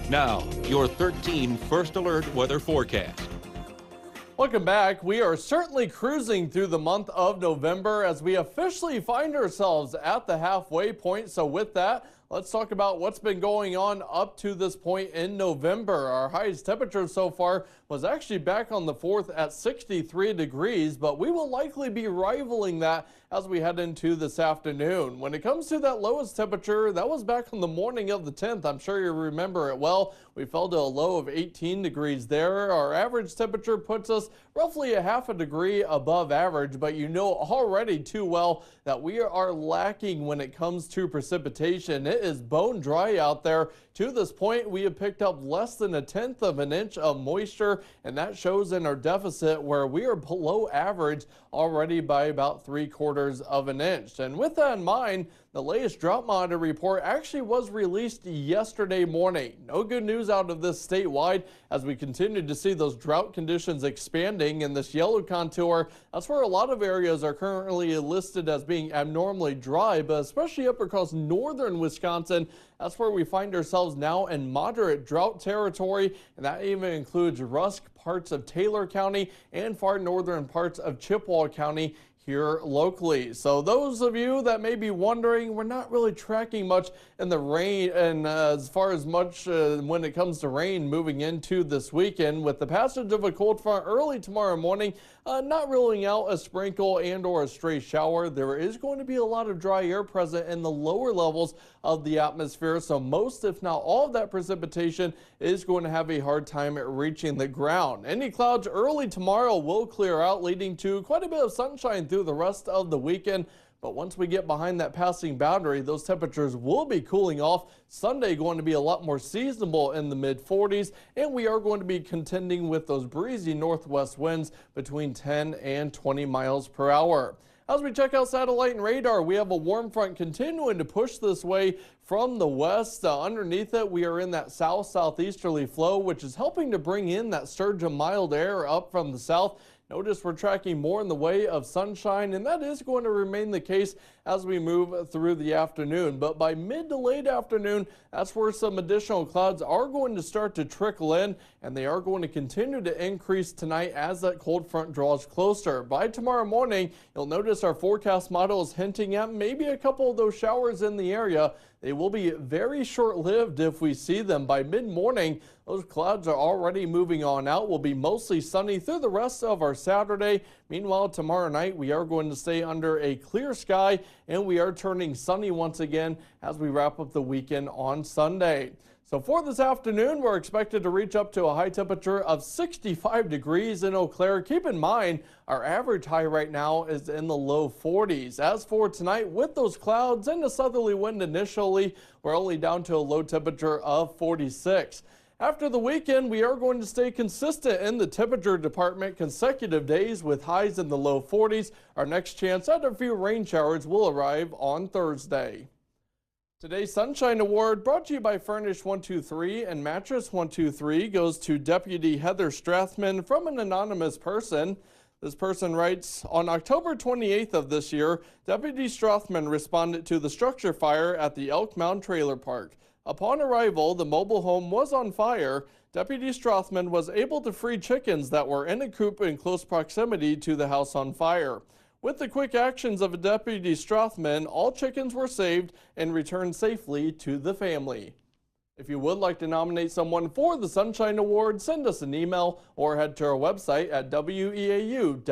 Now, your 13 First Alert weather forecast. Welcome back. We are certainly cruising through the month of November as we officially find ourselves at the halfway point. So with that, let's talk about what's been going on up to this point in November. Our highest temperature so far was actually back on the 4th at 63 degrees, but we will likely be rivaling that as we head into this afternoon. When it comes to that lowest temperature, that was back on the morning of the 10th. I'm sure you remember it well. We fell to a low of 18 degrees there. Our average temperature puts us roughly a half a degree above average, but you know already too well that we are lacking when it comes to precipitation. It is bone dry out there. To this point, we have picked up less than 1/10 of an inch of moisture, and that shows in our deficit where we are below average already by about 3/4 of an inch. And with that in mind, the latest drought monitor report actually was released yesterday morning. No good news out of this statewide as we continue to see those drought conditions expanding in this yellow contour. That's where a lot of areas are currently listed as being abnormally dry, but especially up across northern Wisconsin, that's where we find ourselves now in moderate drought territory, and that even includes Rusk, parts of Taylor County, and far northern parts of Chippewa County here locally. So those of you that may be wondering, we're not really tracking much in the rain and as far as much when it comes to rain moving into this weekend. With the passage of a cold front early tomorrow morning, not ruling out a sprinkle and or a stray shower. There is going to be a lot of dry air present in the lower levels of the atmosphere, so most if not all of that precipitation is going to have a hard time reaching the ground. Any clouds early tomorrow will clear out, leading to quite a bit of sunshine through the rest of the weekend. But once we get behind that passing boundary, those temperatures will be cooling off. Sunday going to be a lot more seasonable in the mid-40s, and we are going to be contending with those breezy northwest winds between 10 and 20 miles per hour. As we check out satellite and radar, we have a warm front continuing to push this way from the west. Underneath it, we are in that south-southeasterly flow, which is helping to bring in that surge of mild air up from the south. Notice we're tracking more in the way of sunshine, and that is going to remain the case as we move through the afternoon. But by mid to late afternoon, that's where some additional clouds are going to start to trickle in, and they are going to continue to increase tonight as that cold front draws closer. By tomorrow morning, you'll notice our forecast model is hinting at maybe a couple of those showers in the area. They will be very short-lived if we see them. By mid-morning, those clouds are already moving on out. Will be mostly sunny through the rest of our Saturday. Meanwhile, tomorrow night, we are going to stay under a clear sky, and we are turning sunny once again as we wrap up the weekend on Sunday. So for this afternoon, we're expected to reach up to a high temperature of 65 degrees in Eau Claire. Keep in mind, our average high right now is in the low 40s. As for tonight, with those clouds and the southerly wind initially, we're only down to a low temperature of 46. After the weekend, we are going to stay consistent in the temperature department consecutive days with highs in the low 40s. Our next chance at a few rain showers will arrive on Thursday. Today's Sunshine Award, brought to you by Furnish 123 and Mattress 123, goes to Deputy Heather Strathman from an anonymous person. This person writes, on October 28th of this year, Deputy Strathman responded to the structure fire at the Elk Mound Trailer Park. Upon arrival, the mobile home was on fire. Deputy Strathman was able to free chickens that were in a coop in close proximity to the house on fire. With the quick actions of Deputy Strathman, all chickens were saved and returned safely to the family. If you would like to nominate someone for the Sunshine Award, send us an email or head to our website at weau.com.